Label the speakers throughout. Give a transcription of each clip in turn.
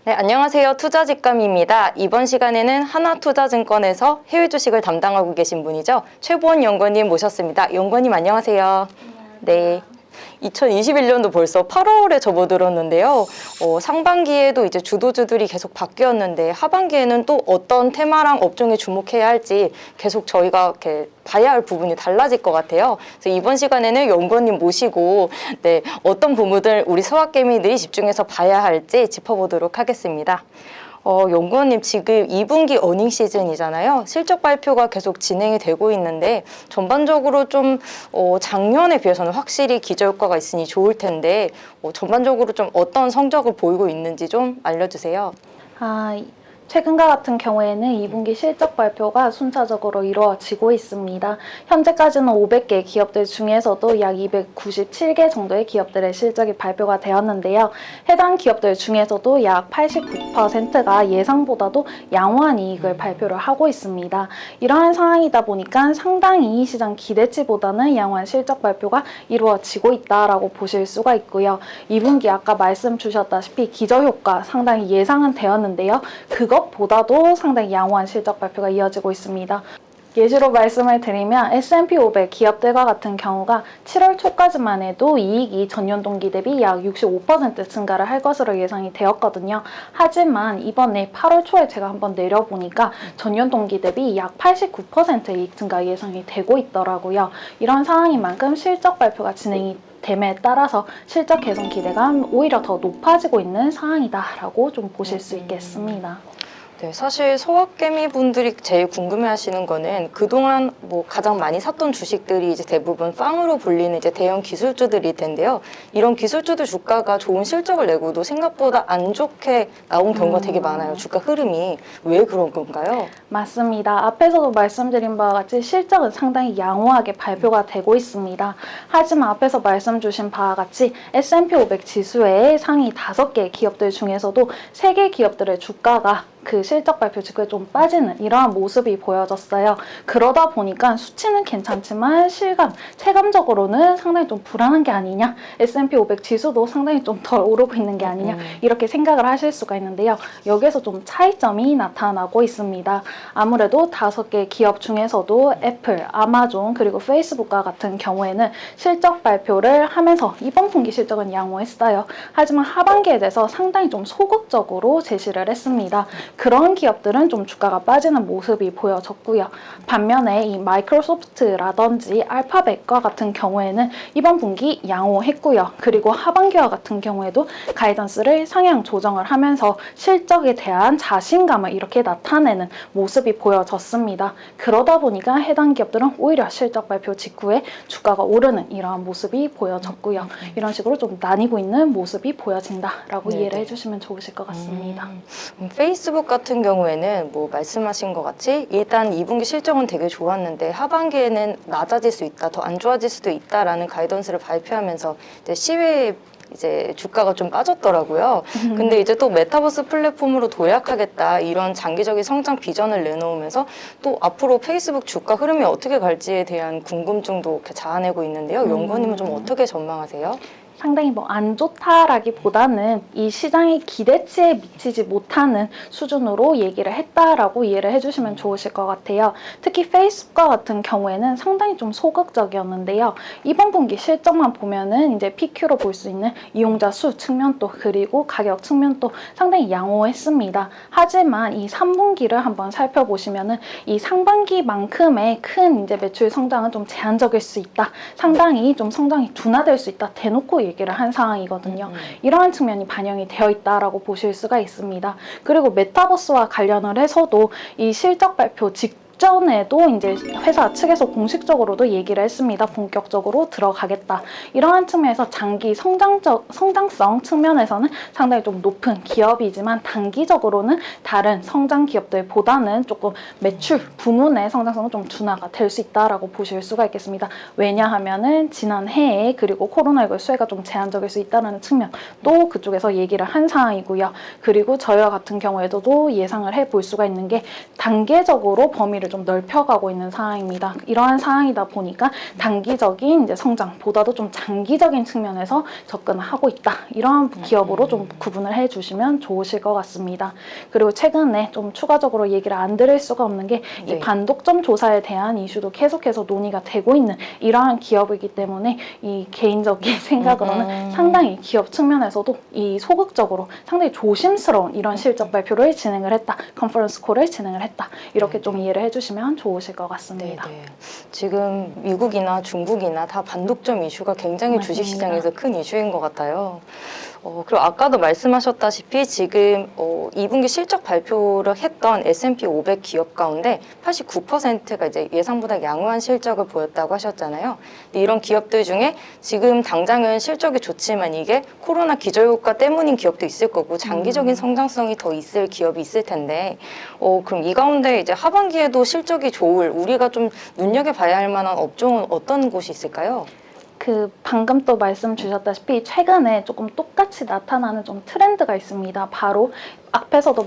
Speaker 1: 네, 안녕하세요. 투자직감입니다. 이번 시간에는 하나투자증권에서 해외 주식을 담당하고 계신 분이죠. 최보원 연구원님 모셨습니다. 연구원님 안녕하세요. 네. 2021년도 벌써 8월에 접어들었는데요. 상반기에도 이제 주도주들이 계속 바뀌었는데 하반기에는 또 어떤 테마랑 업종에 주목해야 할지 계속 저희가 이렇게 봐야 할 부분이 달라질 것 같아요. 그래서 이번 시간에는 연구원님 모시고 어떤 부분을 우리 서학개미들이 집중해서 봐야 할지 짚어보도록 하겠습니다. 연구원님 지금 2분기 어닝 시즌이잖아요. 실적 발표가 계속 진행이 되고 있는데 전반적으로 좀 작년에 비해서는 확실히 기저효과가 있으니 좋을 텐데 전반적으로 좀 어떤 성적을 보이고 있는지 좀 알려주세요.
Speaker 2: 최근과 같은 경우에는 2분기 실적 발표가 순차적으로 이루어지고 있습니다. 현재까지는 500개 기업들 중에서도 약 297개 정도의 기업들의 실적이 발표가 되었는데요. 해당 기업들 중에서도 약 89%가 예상보다도 양호한 이익을 발표를 하고 있습니다. 이러한 상황이다 보니까 상당히 시장 기대치보다는 양호한 실적 발표가 이루어지고 있다라고 보실 수가 있고요. 2분기 아까 말씀 주셨다시피 기저효과 상당히 예상은 되었는데요. 그것보다도 상당히 양호한 실적 발표가 이어지고 있습니다. 예시로 말씀을 드리면 S&P 500 기업들과 같은 경우가 7월 초까지만 해도 이익이 전년 동기 대비 약 65% 증가를 할 것으로 예상이 되었거든요. 하지만 이번에 8월 초에 제가 한번 내려보니까 전년 동기 대비 약 89% 이익 증가 예상이 되고 있더라고요. 이런 상황인 만큼 실적 발표가 진행이 됨에 따라서 실적 개선 기대감 오히려 더 높아지고 있는 상황이다라고 좀 보실 수 있겠습니다.
Speaker 1: 네, 사실 소확개미 분들이 제일 궁금해하시는 거는 그동안 가장 많이 샀던 주식들이 이제 대부분 빵으로 불리는 이제 대형 기술주들일 텐데요. 이런 기술주들 주가가 좋은 실적을 내고도 생각보다 안 좋게 나온 경우가 되게 많아요. 주가 흐름이 왜 그런 건가요?
Speaker 2: 맞습니다. 앞에서도 말씀드린 바와 같이 실적은 상당히 양호하게 발표가 되고 있습니다. 하지만 앞에서 말씀 주신 바와 같이 S&P 500 지수의 상위 5개 기업들 중에서도 3개 기업들의 주가가 그 실적 발표 직후에 좀 빠지는 이러한 모습이 보여졌어요. 그러다 보니까 수치는 괜찮지만 체감적으로는 상당히 좀 불안한 게 아니냐, S&P 500 지수도 상당히 좀 덜 오르고 있는 게 아니냐 이렇게 생각을 하실 수가 있는데요. 여기에서 좀 차이점이 나타나고 있습니다. 아무래도 5개 기업 중에서도 애플, 아마존 그리고 페이스북과 같은 경우에는 실적 발표를 하면서 이번 분기 실적은 양호했어요. 하지만 하반기에 대해서 상당히 좀 소극적으로 제시를 했습니다. 그런 기업들은 좀 주가가 빠지는 모습이 보여졌고요. 반면에 이 마이크로소프트라든지 알파벳과 같은 경우에는 이번 분기 양호했고요. 그리고 하반기와 같은 경우에도 가이던스를 상향 조정을 하면서 실적에 대한 자신감을 이렇게 나타내는 모습이 보여졌습니다. 그러다 보니까 해당 기업들은 오히려 실적 발표 직후에 주가가 오르는 이러한 모습이 보여졌고요. 이런 식으로 좀 나뉘고 있는 모습이 보여진다라고 이해를 해주시면 좋으실 것 같습니다.
Speaker 1: 페이스북 같은 경우에는 말씀하신 것 같이 일단 2분기 실적은 되게 좋았는데 하반기에는 낮아질 수 있다, 더 안 좋아질 수도 있다라는 가이던스를 발표하면서 이제 주가가 좀 빠졌더라고요. 근데 이제 또 메타버스 플랫폼으로 도약하겠다 이런 장기적인 성장 비전을 내놓으면서 또 앞으로 페이스북 주가 흐름이 어떻게 갈지에 대한 궁금증도 이렇게 자아내고 있는데요. 연구원님은 좀 어떻게 전망하세요?
Speaker 2: 상당히 안 좋다라기보다는 이 시장의 기대치에 미치지 못하는 수준으로 얘기를 했다라고 이해를 해주시면 좋으실 것 같아요. 특히 페이스북과 같은 경우에는 상당히 좀 소극적이었는데요. 이번 분기 실적만 보면은 이제 PQ로 볼 수 있는 이용자 수 측면도 그리고 가격 측면도 상당히 양호했습니다. 하지만 이 3분기를 한번 살펴보시면은 이 상반기만큼의 큰 이제 매출 성장은 좀 제한적일 수 있다. 상당히 좀 성장이 둔화될 수 있다. 대놓고 얘기를 한 상황이거든요. 이러한 측면이 반영이 되어 있다라고 보실 수가 있습니다. 그리고 메타버스와 관련을 해서도 이 실적 발표 직전에도 이제 회사 측에서 공식적으로도 얘기를 했습니다. 본격적으로 들어가겠다. 이러한 측면에서 장기 성장성 측면에서는 상당히 좀 높은 기업이지만 단기적으로는 다른 성장 기업들보다는 조금 매출 부문의 성장성은 좀 둔화가 될 수 있다라고 보실 수가 있겠습니다. 왜냐하면은 지난 해에 그리고 코로나19 수혜가 좀 제한적일 수 있다는 측면 또 그쪽에서 얘기를 한 상황이고요. 그리고 저희와 같은 경우에도 예상을 해볼 수가 있는 게 단계적으로 범위를 좀 넓혀가고 있는 상황입니다. 이러한 상황이다 보니까 단기적인 이제 성장보다도 좀 장기적인 측면에서 접근을 하고 있다. 이러한 기업으로 좀 구분을 해주시면 좋으실 것 같습니다. 그리고 최근에 좀 추가적으로 얘기를 안 드릴 수가 없는 게 이
Speaker 1: 네.
Speaker 2: 반독점 조사에 대한 이슈도 계속해서 논의가 되고 있는 이러한 기업이기 때문에 이 개인적인 생각으로는 상당히 기업 측면에서도 이 소극적으로 상당히 조심스러운 이런 실적 발표를 진행을 했다. 컨퍼런스 콜을 진행을 했다. 이렇게 좀 이해를 해주시면 좋으실 것 같습니다.
Speaker 1: 네네. 지금 미국이나 중국이나 다 반독점 이슈가 굉장히
Speaker 2: 맞습니다.
Speaker 1: 주식시장에서 큰 이슈인 것 같아요. 그리고 아까도 말씀하셨다시피 지금 2분기 실적 발표를 했던 S&P 500 기업 가운데 89%가 이제 예상보다 양호한 실적을 보였다고 하셨잖아요. 근데 이런 기업들 중에 지금 당장은 실적이 좋지만 이게 코로나 기저효과 때문인 기업도 있을 거고 장기적인 성장성이 더 있을 기업이 있을 텐데 그럼 이 가운데 이제 하반기에도 실적이 좋을 우리가 좀 눈여겨봐야 할 만한 업종은 어떤 곳이 있을까요?
Speaker 2: 방금 또 말씀 주셨다시피 최근에 조금 똑같이 나타나는 좀 트렌드가 있습니다. 바로 앞에서도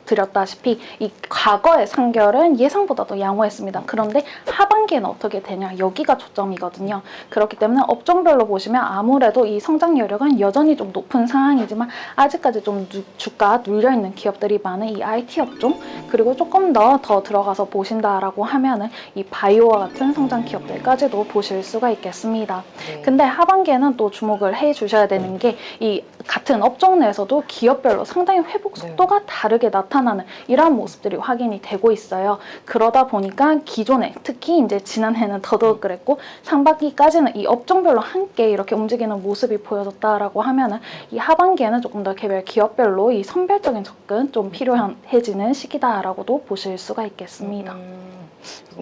Speaker 2: 드렸다시피 이 과거의 상결은 예상보다도 양호했습니다. 그런데 하반기에는 어떻게 되냐 여기가 초점이거든요. 그렇기 때문에 업종별로 보시면 아무래도 이 성장 여력은 여전히 좀 높은 상황이지만 아직까지 좀 주가가 눌려있는 기업들이 많은 이 IT 업종 그리고 조금 더 들어가서 보신다라고 하면은 이 바이오와 같은 성장 기업들까지도 보실 수가 있겠습니다.
Speaker 1: 네.
Speaker 2: 근데 하반기에는 또 주목을 해 주셔야 되는 게 이 같은 업종 내에서도 기업별로 상당히 회복 속도가 다르게 나타나는 이러한 모습들이 확인이 되고 있어요. 그러다 보니까 기존에 특히 이제 지난해는 더더욱 그랬고 상반기까지는 이 업종별로 함께 이렇게 움직이는 모습이 보여졌다라고 하면은 이 하반기에는 조금 더 개별 기업별로 이 선별적인 접근 좀 필요해지는 시기다라고도 보실 수가 있겠습니다.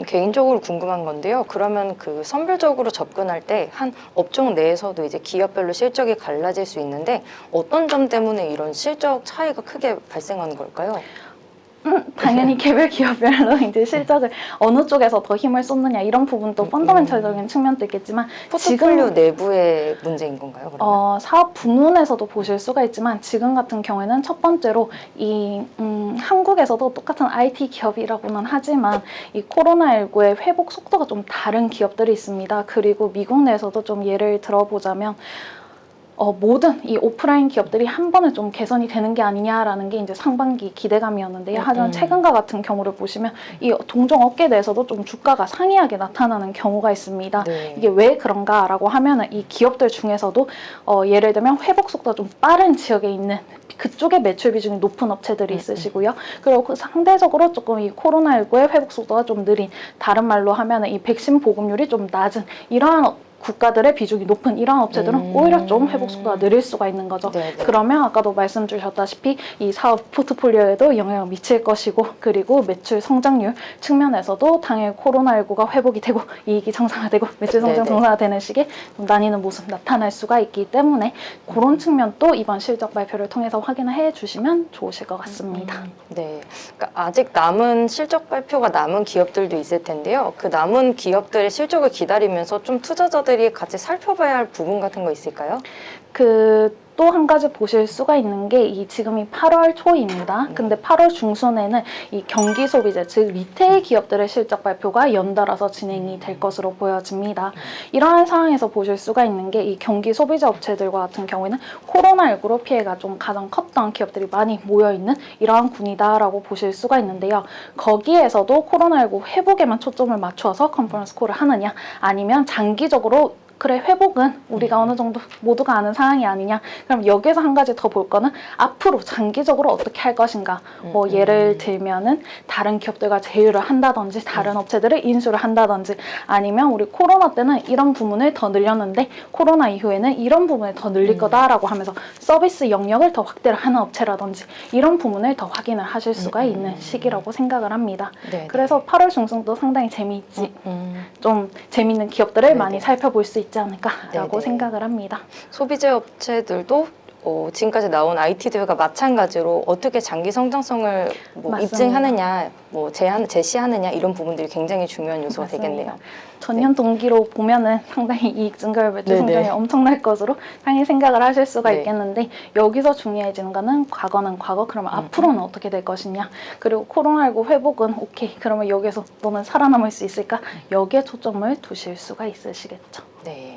Speaker 1: 개인적으로 궁금한 건데요. 그러면 그 선별적으로 접근할 때 한 업종 내에서도 이제 기업별로 실적이 갈라질 수 있는데 어떤 점 때문에 이런 실적 차이가 크게 발생하는 걸까요?
Speaker 2: 당연히 개별 기업별로 이제 실적을 어느 쪽에서 더 힘을 쏟느냐 이런 부분도 펀더멘털적인 측면도 있겠지만
Speaker 1: 포트폴리오 내부의 문제인 건가요? 그러면?
Speaker 2: 사업 부문에서도 보실 수가 있지만 지금 같은 경우에는 첫 번째로 이 한국에서도 똑같은 IT 기업이라고는 하지만 이 코로나19의 회복 속도가 좀 다른 기업들이 있습니다. 그리고 미국 내에서도 좀 예를 들어보자면 모든 이 오프라인 기업들이 한 번에 좀 개선이 되는 게 아니냐라는 게 이제 상반기 기대감이었는데요. 하지만 최근과 같은 경우를 보시면 이 동종 업계 내에서도 좀 주가가 상이하게 나타나는 경우가 있습니다.
Speaker 1: 네.
Speaker 2: 이게 왜 그런가라고 하면은 이 기업들 중에서도 예를 들면 회복 속도가 좀 빠른 지역에 있는 그쪽에 매출 비중이 높은 업체들이 있으시고요. 그리고 상대적으로 조금 이 코로나19의 회복 속도가 좀 느린 다른 말로 하면은 이 백신 보급률이 좀 낮은 이러한 국가들의 비중이 높은 이러한 업체들은 오히려 좀 회복 속도가 느릴 수가 있는 거죠.
Speaker 1: 네네.
Speaker 2: 그러면 아까도 말씀 주셨다시피 이 사업 포트폴리오에도 영향을 미칠 것이고 그리고 매출 성장률 측면에서도 당연히 코로나19가 회복이 되고 이익이 정상화되고 매출 성장
Speaker 1: 네네.
Speaker 2: 정상화되는 식의 좀 나뉘는 모습 나타날 수가 있기 때문에 그런 측면도 이번 실적 발표를 통해서 확인을 해주시면 좋으실 것 같습니다.
Speaker 1: 네. 그러니까 아직 남은 실적 발표가 남은 기업들도 있을 텐데요. 그 남은 기업들의 실적을 기다리면서 좀 투자자들이 같이 살펴봐야 할 부분 같은 거 있을까요?
Speaker 2: 또 한 가지 보실 수가 있는 게 지금이 8월 초입니다. 근데 8월 중순에는 이 경기 소비재, 즉 리테일 기업들의 실적 발표가 연달아서 진행이 될 것으로 보여집니다. 이러한 상황에서 보실 수가 있는 게 이 경기 소비재 업체들과 같은 경우에는 코로나19로 피해가 좀 가장 컸던 기업들이 많이 모여있는 이러한 군이다라고 보실 수가 있는데요. 거기에서도 코로나19 회복에만 초점을 맞춰서 컨퍼런스 콜을 하느냐 아니면 장기적으로 그래 회복은 우리가 어느 정도 모두가 아는 상황이 아니냐. 그럼 여기에서 한 가지 더 볼 거는 앞으로 장기적으로 어떻게 할 것인가. 뭐 예를 들면은 다른 기업들과 제휴를 한다든지 다른 업체들을 인수를 한다든지 아니면 우리 코로나 때는 이런 부분을 더 늘렸는데 코로나 이후에는 이런 부분을 더 늘릴 거다라고 하면서 서비스 영역을 더 확대를 하는 업체라든지 이런 부분을 더 확인을 하실 수가 있는 시기라고 생각을 합니다.
Speaker 1: 네.
Speaker 2: 그래서 8월 중순도 상당히 좀 재미있는 기업들을
Speaker 1: 네네.
Speaker 2: 많이 살펴볼 수 있지 않을까라고
Speaker 1: 네네.
Speaker 2: 생각을 합니다.
Speaker 1: 소비재 업체들도 지금까지 나온 IT들과 마찬가지로 어떻게 장기 성장성을 뭐
Speaker 2: 맞습니다.
Speaker 1: 입증하느냐, 뭐 제시하느냐 이런 부분들이 굉장히 중요한 요소가
Speaker 2: 맞습니다.
Speaker 1: 되겠네요.
Speaker 2: 전년 동기로 보면은 상당히 이익 증가율 매출
Speaker 1: 네네.
Speaker 2: 성장이 엄청날 것으로 당연히 생각을 하실 수가
Speaker 1: 네.
Speaker 2: 있겠는데 여기서 중요해지는 거는 과거는 과거, 그러면 앞으로는 어떻게 될 것이냐, 그리고 코로나19 회복은 오케이, 그러면 여기서 너는 살아남을 수 있을까, 여기에 초점을 두실 수가 있으시겠죠.
Speaker 1: 네.